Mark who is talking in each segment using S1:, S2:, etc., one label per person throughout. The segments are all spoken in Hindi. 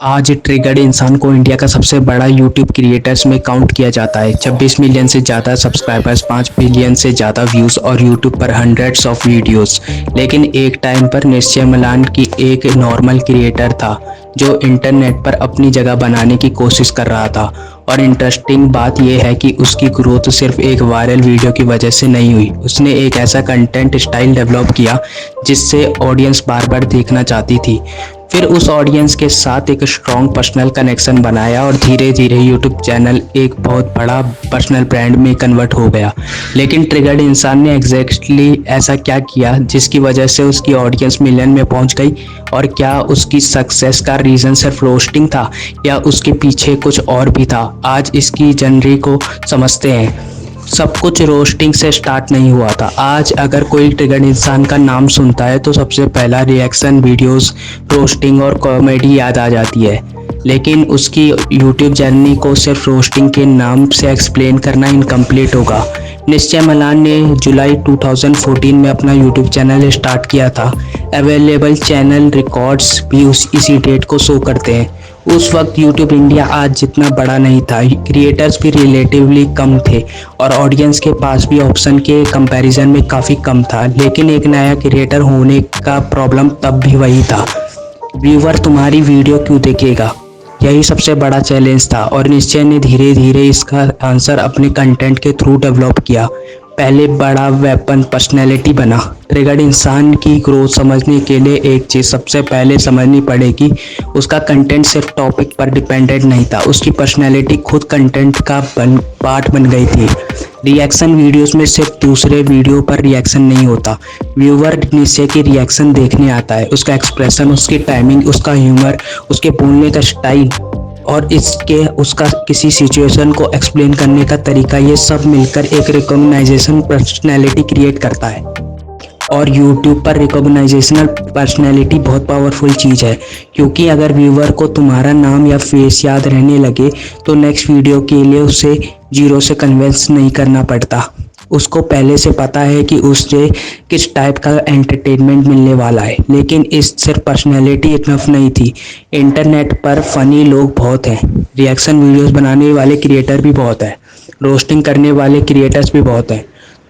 S1: आज ट्रिगर्ड इंसान को इंडिया का सबसे बड़ा यूट्यूब क्रिएटर्स में काउंट किया जाता है। 26 मिलियन से ज़्यादा सब्सक्राइबर्स, 5 बिलियन से ज़्यादा व्यूज़ और यूट्यूब पर हंड्रेड्स ऑफ वीडियोस। लेकिन एक टाइम पर निश्चय मलान की एक नॉर्मल क्रिएटर था जो इंटरनेट पर अपनी जगह बनाने की कोशिश कर रहा था। और इंटरेस्टिंग बात यह है कि उसकी ग्रोथ सिर्फ एक वायरल वीडियो की वजह से नहीं हुई। उसने एक ऐसा कंटेंट स्टाइल डेवलप किया जिससे ऑडियंस बार बार देखना चाहती थी। फिर उस ऑडियंस के साथ एक स्ट्रॉन्ग पर्सनल कनेक्शन बनाया और धीरे धीरे यूट्यूब चैनल एक बहुत बड़ा पर्सनल ब्रांड में कन्वर्ट हो गया। लेकिन ट्रिगर्ड इंसान ने एग्जैक्टली ऐसा क्या किया जिसकी वजह से उसकी ऑडियंस मिलियन में पहुंच गई? और क्या उसकी सक्सेस का रीज़न सिर्फ रोस्टिंग था या उसके पीछे कुछ और भी था? आज इसकी जर्नी को समझते हैं। सब कुछ रोस्टिंग से स्टार्ट नहीं हुआ था। आज अगर कोई ट्रिगर्ड इंसान का नाम सुनता है तो सबसे पहला रिएक्शन वीडियोस, रोस्टिंग और कॉमेडी याद आ जाती है। लेकिन उसकी यूट्यूब जर्नी को सिर्फ रोस्टिंग के नाम से एक्सप्लेन करना इनकम्प्लीट होगा। निश्चय मलान ने जुलाई 2014 में अपना यूट्यूब चैनल स्टार्ट किया था। अवेलेबल चैनल रिकॉर्ड्स भी इसी डेट को शो करते हैं। उस वक्त यूट्यूब इंडिया आज जितना बड़ा नहीं था, क्रिएटर्स भी रिलेटिवली कम थे और ऑडियंस के पास भी ऑप्शन के कंपैरिजन में काफ़ी कम था। लेकिन एक नया क्रिएटर होने का प्रॉब्लम तब भी वही था, व्यूअर तुम्हारी वीडियो क्यों देखेगा? यही सबसे बड़ा चैलेंज था और निश्चय ने धीरे धीरे इसका आंसर अपने कंटेंट के थ्रू डेवलप किया। पहले बड़ा वेपन पर्सनैलिटी बना। ट्रिगर्ड इंसान की ग्रोथ समझने के लिए एक चीज़ सबसे पहले समझनी पड़ेगी, उसका कंटेंट सिर्फ टॉपिक पर डिपेंडेंट नहीं था, उसकी पर्सनैलिटी खुद कंटेंट का पार्ट बन गई थी। रिएक्शन वीडियोस में सिर्फ दूसरे वीडियो पर रिएक्शन नहीं होता, व्यूअर निश्चय की रिएक्शन देखने आता है। उसका एक्सप्रेशन, उसकी टाइमिंग, उसका ह्यूमर, उसके बोलने का स्टाइल और उसका किसी सिचुएशन को एक्सप्लेन करने का तरीका, ये सब मिलकर एक रिकॉग्नाइजेशन पर्सनैलिटी क्रिएट करता है। और YouTube पर रिकॉग्नाइजेशनल पर्सनैलिटी बहुत पावरफुल चीज़ है, क्योंकि अगर व्यूअर को तुम्हारा नाम या फेस याद रहने लगे तो नेक्स्ट वीडियो के लिए उसे जीरो से कन्विंस नहीं करना पड़ता। उसको पहले से पता है कि उससे किस टाइप का एंटरटेनमेंट मिलने वाला है। लेकिन इस सिर्फ पर्सनैलिटी इनफ नहीं थी। इंटरनेट पर फ़नी लोग बहुत हैं, रिएक्शन वीडियोस बनाने वाले क्रिएटर भी बहुत हैं, रोस्टिंग करने वाले क्रिएटर्स भी बहुत हैं।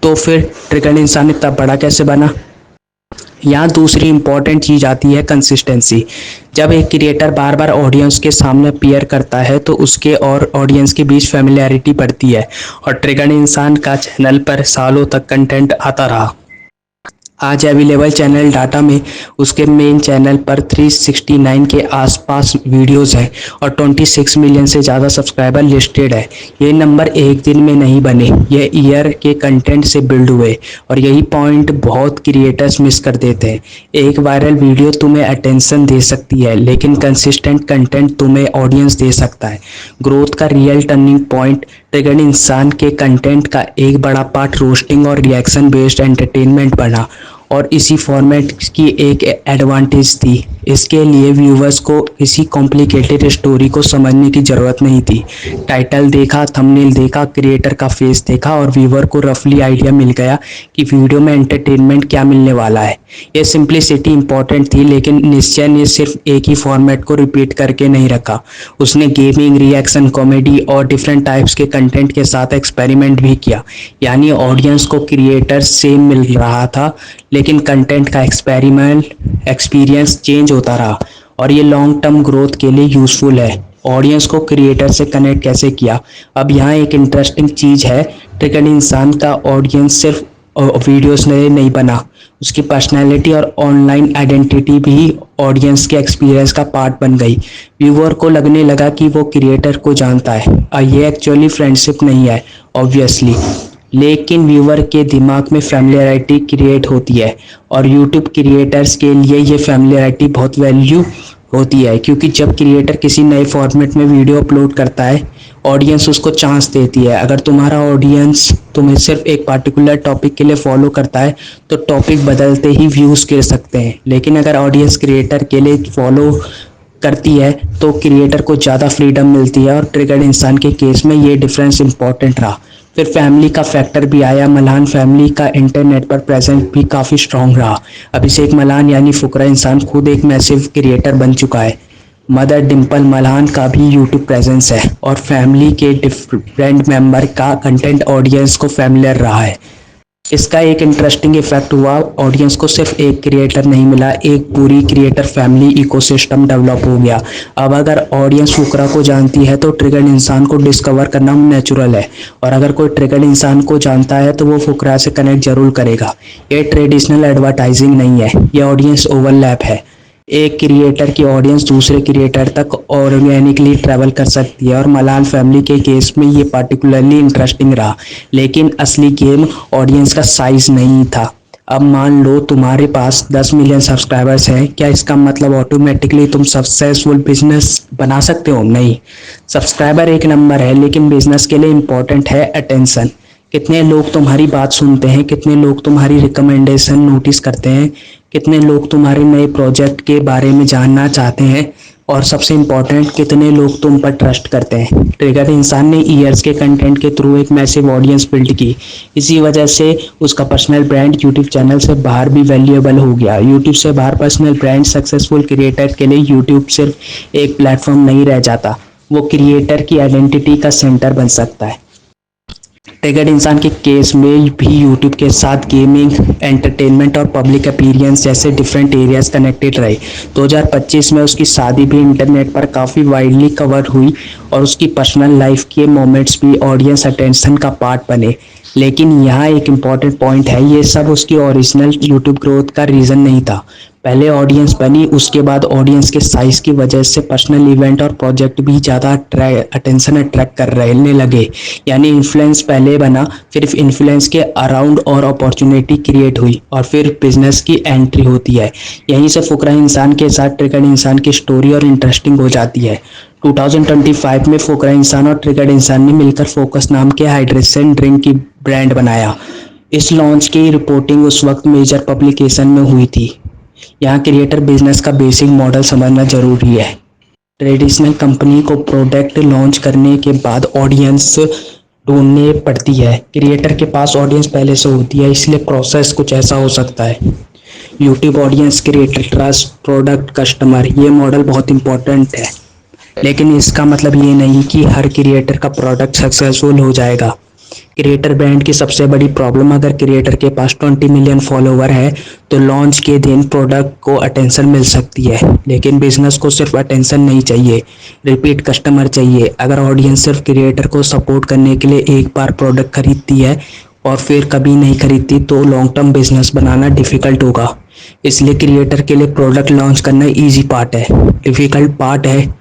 S1: तो फिर ट्रिगर्ड इंसान इतना बड़ा कैसे बना? यहाँ दूसरी इंपॉर्टेंट चीज़ आती है, कंसिस्टेंसी। जब एक क्रिएटर बार बार ऑडियंस के सामने अपीयर करता है तो उसके और ऑडियंस के बीच फैमिलियरिटी बढ़ती है। और ट्रिगर्ड इंसान का चैनल पर सालों तक कंटेंट आता रहा। आज अवेलेबल चैनल डाटा में उसके मेन चैनल पर 369 के आसपास वीडियोस हैं और 26 मिलियन से ज़्यादा सब्सक्राइबर लिस्टेड है। ये नंबर एक दिन में नहीं बने, ये ईयर के कंटेंट से बिल्ड हुए। और यही पॉइंट बहुत क्रिएटर्स मिस कर देते हैं। एक वायरल वीडियो तुम्हें अटेंशन दे सकती है, लेकिन कंसिस्टेंट कंटेंट तुम्हें ऑडियंस दे सकता है। ग्रोथ का रियल टर्निंग पॉइंट ट्रिगर्ड इंसान के कंटेंट का एक बड़ा पार्ट रोस्टिंग और रिएक्शन बेस्ड एंटरटेनमेंट बना। और इसी फॉर्मेट की एक एडवांटेज थी, इसके लिए व्यूवर्स को किसी कॉम्प्लिकेटेड स्टोरी को समझने की ज़रूरत नहीं थी। टाइटल देखा, थंबनेल देखा, क्रिएटर का फेस देखा और व्यूवर को रफली आइडिया मिल गया कि वीडियो में एंटरटेनमेंट क्या मिलने वाला है। ये सिंप्लिसिटी इंपॉर्टेंट थी, लेकिन निश्चय ने सिर्फ एक ही फॉर्मेट को रिपीट करके नहीं रखा। उसने गेमिंग, रिएक्शन, कॉमेडी और डिफरेंट टाइप्स के कंटेंट के साथ एक्सपेरिमेंट भी किया। यानी ऑडियंस को क्रिएटर सेम मिल रहा था, लेकिन कंटेंट का एक्सपीरियंस चेंज होता रहा। और ये लॉन्ग टर्म ग्रोथ के लिए यूज़फुल है। ऑडियंस को क्रिएटर से कनेक्ट कैसे किया? अब यहाँ एक इंटरेस्टिंग चीज़ है, ट्रिगर्ड इंसान का ऑडियंस सिर्फ वीडियोस में नहीं बना, उसकी पर्सनैलिटी और ऑनलाइन आइडेंटिटी भी ऑडियंस के एक्सपीरियंस का पार्ट बन गई। व्यूअर को लगने लगा कि वो क्रिएटर को जानता है। और ये एक्चुअली फ्रेंडशिप नहीं है ऑब्वियसली, लेकिन व्यूअर के दिमाग में फैमिलियरिटी क्रिएट होती है। और यूट्यूब क्रिएटर्स के लिए ये फैमिलियरिटी बहुत वैल्यू होती है, क्योंकि जब क्रिएटर किसी नए फॉर्मेट में वीडियो अपलोड करता है, ऑडियंस उसको चांस देती है। अगर तुम्हारा ऑडियंस तुम्हें सिर्फ एक पार्टिकुलर टॉपिक के लिए फॉलो करता है तो टॉपिक बदलते ही व्यूज़ गिर सकते हैं। लेकिन अगर ऑडियंस क्रिएटर के लिए फॉलो करती है तो क्रिएटर को ज़्यादा फ्रीडम मिलती है। और ट्रिगर्ड इंसान के केस में ये डिफरेंस इंपॉर्टेंट रहा। फिर फैमिली का फैक्टर भी आया। मलान फैमिली का इंटरनेट पर प्रेजेंट भी काफ़ी स्ट्रॉन्ग रहा। अभिषेक मलान यानी फुकरा इंसान खुद एक मैसिव क्रिएटर बन चुका है। मदर डिम्पल मल्हान का भी यूट्यूब प्रेजेंस है और फैमिली के डिफरेंट मेंबर का कंटेंट ऑडियंस को फैमिलियर रहा है। इसका एक इंटरेस्टिंग इफेक्ट हुआ, ऑडियंस को सिर्फ एक क्रिएटर नहीं मिला, एक पूरी क्रिएटर फैमिली इकोसिस्टम डेवलप हो गया। अब अगर ऑडियंस फुकरा को जानती है तो ट्रिगर्ड इंसान को डिस्कवर करना नेचुरल है, और अगर कोई ट्रिगर्ड इंसान को जानता है तो वो फुकरा से कनेक्ट जरूर करेगा। ये ट्रेडिशनल एडवर्टाइजिंग नहीं है, ये ऑडियंस ओवरलैप है। एक क्रिएटर की ऑडियंस दूसरे क्रिएटर तक ऑर्गेनिकली ट्रैवल कर सकती है, और मलान फैमिली के केस में ये पार्टिकुलरली इंटरेस्टिंग रहा। लेकिन असली गेम ऑडियंस का साइज नहीं था। अब मान लो तुम्हारे पास 10 मिलियन सब्सक्राइबर्स हैं, क्या इसका मतलब ऑटोमेटिकली तुम सक्सेसफुल बिजनेस बना सकते हो? नहीं। सब्सक्राइबर एक नंबर है, लेकिन बिजनेस के लिए इंपॉर्टेंट है अटेंशन। कितने लोग तुम्हारी बात सुनते हैं, कितने लोग तुम्हारी रिकमेंडेशन नोटिस करते हैं, कितने लोग तुम्हारे नए प्रोजेक्ट के बारे में जानना चाहते हैं, और सबसे इम्पोर्टेंट कितने लोग तुम पर ट्रस्ट करते हैं। ट्रिगर इंसान ने ईयर्स के कंटेंट के थ्रू एक मैसिव ऑडियंस बिल्ड की। इसी वजह से उसका पर्सनल ब्रांड यूट्यूब चैनल से बाहर भी वैल्यूएबल हो गया। यूट्यूब से बाहर पर्सनल ब्रांड सक्सेसफुल क्रिएटर के लिए यूट्यूब सिर्फ एक प्लेटफॉर्म नहीं रह जाता, वो क्रिएटर की आइडेंटिटी का सेंटर बन सकता है। ट्रिगर्ड इंसान के केस में भी यूट्यूब के साथ गेमिंग, एंटरटेनमेंट और पब्लिक अपीयरेंस जैसे डिफरेंट एरियाज कनेक्टेड रहे। 2025 में उसकी शादी भी इंटरनेट पर काफ़ी वाइडली कवर हुई, और उसकी पर्सनल लाइफ के मोमेंट्स भी ऑडियंस अटेंशन का पार्ट बने। लेकिन यहाँ एक इम्पॉर्टेंट पॉइंट है, ये सब उसकी ओरिजिनल यूट्यूब ग्रोथ का रीज़न नहीं था। पहले ऑडियंस बनी, उसके बाद ऑडियंस के साइज की वजह से पर्सनल इवेंट और प्रोजेक्ट भी ज़्यादा अटेंशन अट्रैक्ट कर रहने लगे। यानी इन्फ्लुएंस पहले बना, फिर इन्फ्लुएंस के अराउंड और अपॉर्चुनिटी क्रिएट हुई, और फिर बिजनेस की एंट्री होती है। यहीं से फुकरा इंसान के साथ ट्रिगर्ड इंसान की स्टोरी और इंटरेस्टिंग हो जाती है। 2025 में फुकरा इंसान और ट्रिगर्ड इंसान ने मिलकर फोकस नाम के हाइड्रेशन ड्रिंक की ब्रांड बनाया। इस लॉन्च की रिपोर्टिंग उस वक्त मेजर पब्लिकेशन में हुई थी। यहाँ क्रिएटर बिजनेस का बेसिक मॉडल समझना जरूरी है। ट्रेडिशनल कंपनी को प्रोडक्ट लॉन्च करने के बाद ऑडियंस ढूंढने पड़ती है, क्रिएटर के पास ऑडियंस पहले से होती है, इसलिए प्रोसेस कुछ ऐसा हो सकता है। YouTube audience, creator trust, product, customer, ये मॉडल बहुत इंपॉर्टेंट है। लेकिन इसका मतलब ये नहीं कि हर क्रिएटर का प्रोडक्ट सक्सेसफुल हो जाएगा। क्रिएटर ब्रांड की सबसे बड़ी प्रॉब्लम, अगर क्रिएटर के पास 20 मिलियन फॉलोवर है तो लॉन्च के दिन प्रोडक्ट को अटेंशन मिल सकती है, लेकिन बिजनेस को सिर्फ अटेंशन नहीं चाहिए, रिपीट कस्टमर चाहिए। अगर ऑडियंस सिर्फ क्रिएटर को सपोर्ट करने के लिए एक बार प्रोडक्ट खरीदती है और फिर कभी नहीं खरीदती तो लॉन्ग टर्म बिजनेस बनाना डिफिकल्ट होगा। इसलिए क्रिएटर के लिए प्रोडक्ट लॉन्च करना ईजी पार्ट है, डिफिकल्ट पार्ट है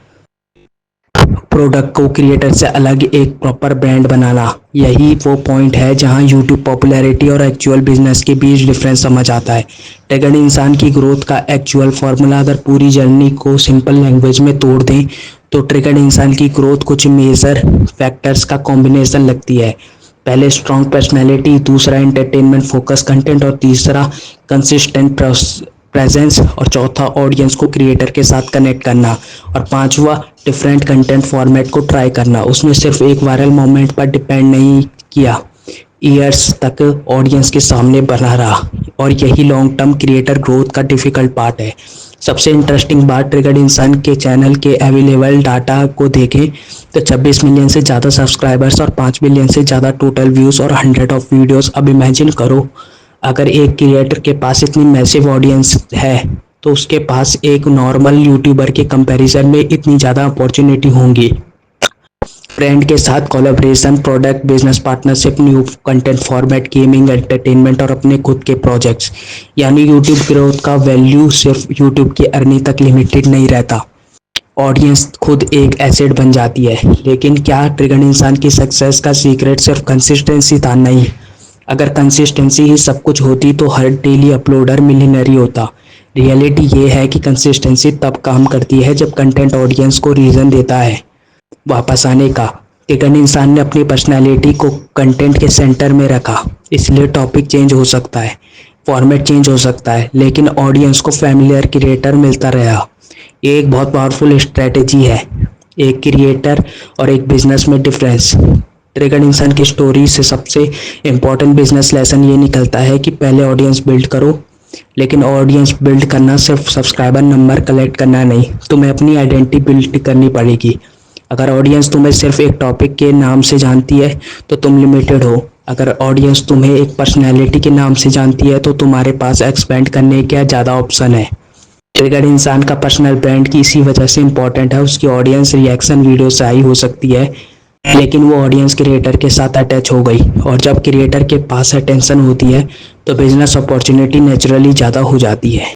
S1: प्रोडक्ट को क्रिएटर से अलग एक प्रॉपर ब्रांड बनाना। यही वो पॉइंट है जहां यूट्यूब पॉपुलैरिटी और एक्चुअल बिजनेस के बीच डिफरेंस समझ आता है। ट्रिगर्ड इंसान की ग्रोथ का एक्चुअल फॉर्मूला अगर पूरी जर्नी को सिंपल लैंग्वेज में तोड़ दें तो ट्रिगर्ड इंसान की ग्रोथ कुछ मेजर फैक्टर्स का कॉम्बिनेशन लगती है। पहले स्ट्रॉन्ग पर्सनैलिटी, दूसरा एंटरटेनमेंट फोकस कंटेंट, और तीसरा कंसिस्टेंट प्रेजेंस, और चौथा ऑडियंस को क्रिएटर के साथ कनेक्ट करना, और पांचवा डिफरेंट कंटेंट फॉर्मेट को ट्राई करना। उसने सिर्फ एक वायरल मोमेंट पर डिपेंड नहीं किया, ईयर्स तक ऑडियंस के सामने बना रहा, और यही लॉन्ग टर्म क्रिएटर ग्रोथ का डिफिकल्ट पार्ट है। सबसे इंटरेस्टिंग बात, ट्रिगर्ड इंसान के चैनल के अवेलेबल डाटा को देखें तो 26 मिलियन से ज़्यादा सब्सक्राइबर्स और 5 मिलियन से ज़्यादा टोटल व्यूज़ और 100 ऑफ वीडियोस। अब इमेजिन करो, अगर एक क्रिएटर के पास इतनी मैसिव ऑडियंस है तो उसके पास एक नॉर्मल यूट्यूबर के कंपैरिजन में इतनी ज़्यादा अपॉर्चुनिटी होंगी। ब्रांड के साथ collaboration, product, business partnership, new content format, gaming, entertainment और अपने खुद के प्रोजेक्ट्स। यानी यूट्यूब ग्रोथ का वैल्यू सिर्फ यूट्यूब की अर्निंग तक लिमिटेड नहीं रहता, ऑडियंस खुद एक एसेट बन जाती है। लेकिन क्या ट्रिगर्ड इंसान की सक्सेस का सीक्रेट सिर्फ कंसिस्टेंसी था? नहीं। अगर कंसिस्टेंसी ही सब कुछ होती तो हर डेली अपलोडर मिलियनरी होता। रियलिटी ये है कि कंसिस्टेंसी तब काम करती है जब कंटेंट ऑडियंस को रीज़न देता है वापस आने का। ट्रिगर्ड इंसान ने अपनी पर्सनालिटी को कंटेंट के सेंटर में रखा, इसलिए टॉपिक चेंज हो सकता है, फॉर्मेट चेंज हो सकता है, लेकिन ऑडियंस को फैमिलियर क्रिएटर मिलता रहा। ये एक बहुत पावरफुल स्ट्रेटेजी है, एक क्रिएटर और एक बिजनेस में डिफरेंस। ट्रिगर्ड इंसान की स्टोरी से सबसे इम्पोर्टेंट बिजनेस लेसन ये निकलता है कि पहले ऑडियंस बिल्ड करो, लेकिन ऑडियंस बिल्ड करना सिर्फ सब्सक्राइबर नंबर कलेक्ट करना नहीं, तुम्हें अपनी आइडेंटिटी बिल्ड करनी पड़ेगी। अगर ऑडियंस तुम्हें सिर्फ एक टॉपिक के नाम से जानती है तो तुम लिमिटेड हो। अगर ऑडियंस तुम्हें एक पर्सनैलिटी के नाम से जानती है तो तुम्हारे पास एक्सपेंड करने का ज़्यादा ऑप्शन है। अगर इंसान का पर्सनल ब्रांड की इसी वजह से इम्पोर्टेंट है, उसकी ऑडियंस रिएक्शन वीडियो से आई हो सकती है, लेकिन वो ऑडियंस क्रिएटर के साथ अटैच हो गई, और जब क्रिएटर के पास अटेंशन होती है तो बिजनेस अपॉर्चुनिटी नेचुरली ज़्यादा हो जाती है।